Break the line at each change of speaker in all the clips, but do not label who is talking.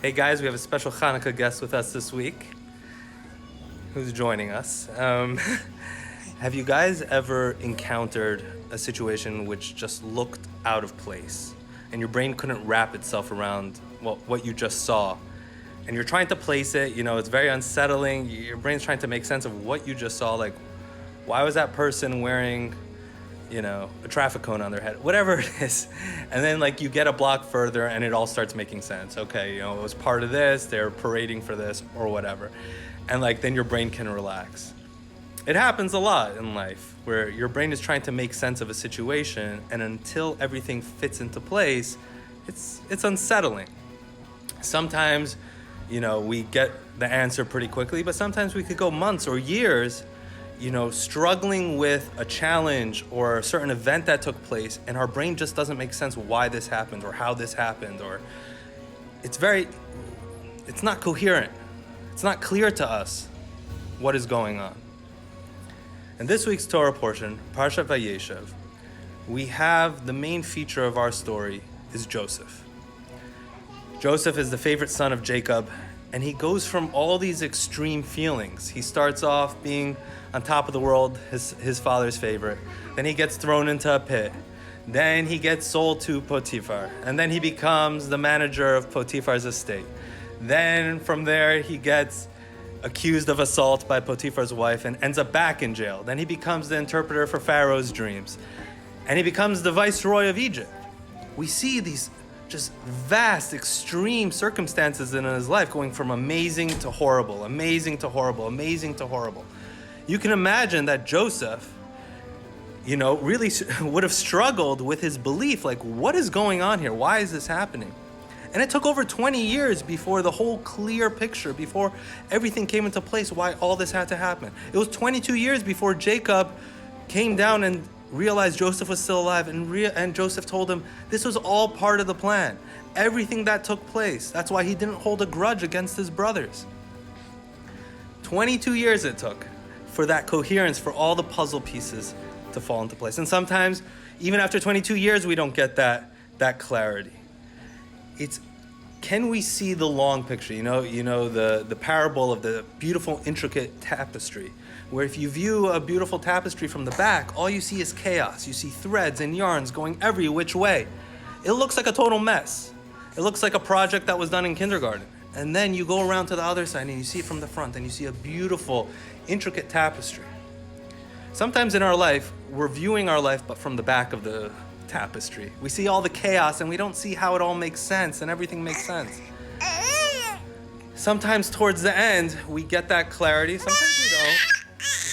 Hey guys, we have a special Hanukkah guest with us this week who's joining us. Have you guys ever encountered a situation which just looked out of place and your brain couldn't wrap itself around what you just saw? And you're trying to place it, it's very unsettling. Your brain's trying to make sense of what you just saw. Like, why was that person wearing a traffic cone on their head, whatever it is. And then you get a block further and it all starts making sense. Okay, it was part of this, they're parading for this or whatever. And then your brain can relax. It happens a lot in life where your brain is trying to make sense of a situation, and until everything fits into place, it's unsettling. Sometimes, we get the answer pretty quickly, but sometimes we could go months or years struggling with a challenge or a certain event that took place, and our brain just doesn't make sense why this happened or how this happened, or it's not coherent. It's not clear to us what is going on. In this week's Torah portion, Parshat Vayeishev, we have the main feature of our story is Joseph. Joseph is the favorite son of Jacob, and he goes from all these extreme feelings. He starts off being on top of the world, his father's favorite. Then he gets thrown into a pit. Then he gets sold to Potiphar. And then he becomes the manager of Potiphar's estate. Then from there, he gets accused of assault by Potiphar's wife and ends up back in jail. Then he becomes the interpreter for Pharaoh's dreams. And he becomes the viceroy of Egypt. We see these just vast, extreme circumstances in his life, going from amazing to horrible, amazing to horrible, amazing to horrible. You can imagine that Joseph, really would have struggled with his belief, what is going on here? Why is this happening? And it took over 20 years before the whole clear picture, before everything came into place, why all this had to happen. It was 22 years before Jacob came down and realized Joseph was still alive, and Joseph told him this was all part of the plan. Everything that took place. That's why he didn't hold a grudge against his brothers. 22 years it took for that coherence, for all the puzzle pieces to fall into place. And sometimes, even after 22 years, we don't get that clarity. Can we see the long picture? The parable of the beautiful, intricate tapestry, where if you view a beautiful tapestry from the back, all you see is chaos. You see threads and yarns going every which way. It looks like a total mess. It looks like a project that was done in kindergarten. And then you go around to the other side and you see it from the front and you see a beautiful, intricate tapestry. Sometimes in our life, we're viewing our life but from the back of the tapestry. We see all the chaos and we don't see how it all makes sense and everything makes sense. Sometimes towards the end, we get that clarity. Sometimes we don't.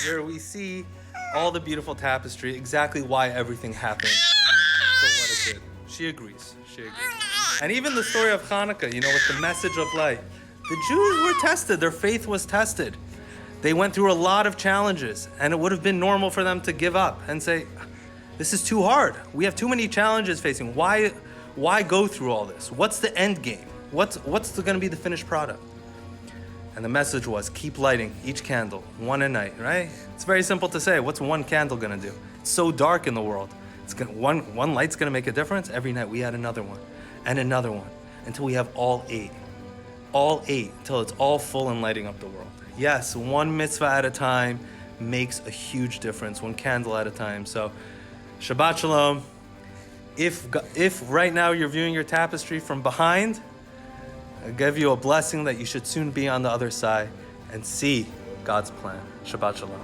Where we see all the beautiful tapestry, exactly why everything happened for what it did. She agrees. And even the story of Hanukkah, with the message of light. The Jews were tested. Their faith was tested. They went through a lot of challenges, and it would have been normal for them to give up and say, this is too hard. We have too many challenges facing. Why go through all this? What's the end game? What's going to be the finished product? And the message was, keep lighting each candle, one a night, right? It's very simple to say. What's one candle going to do? It's so dark in the world. One light's going to make a difference. Every night we add another one and another one until we have all eight. All eight, until it's all full and lighting up the world. Yes, one mitzvah at a time makes a huge difference, one candle at a time. So, Shabbat Shalom. If right now you're viewing your tapestry from behind, I give you a blessing that you should soon be on the other side and see God's plan. Shabbat Shalom.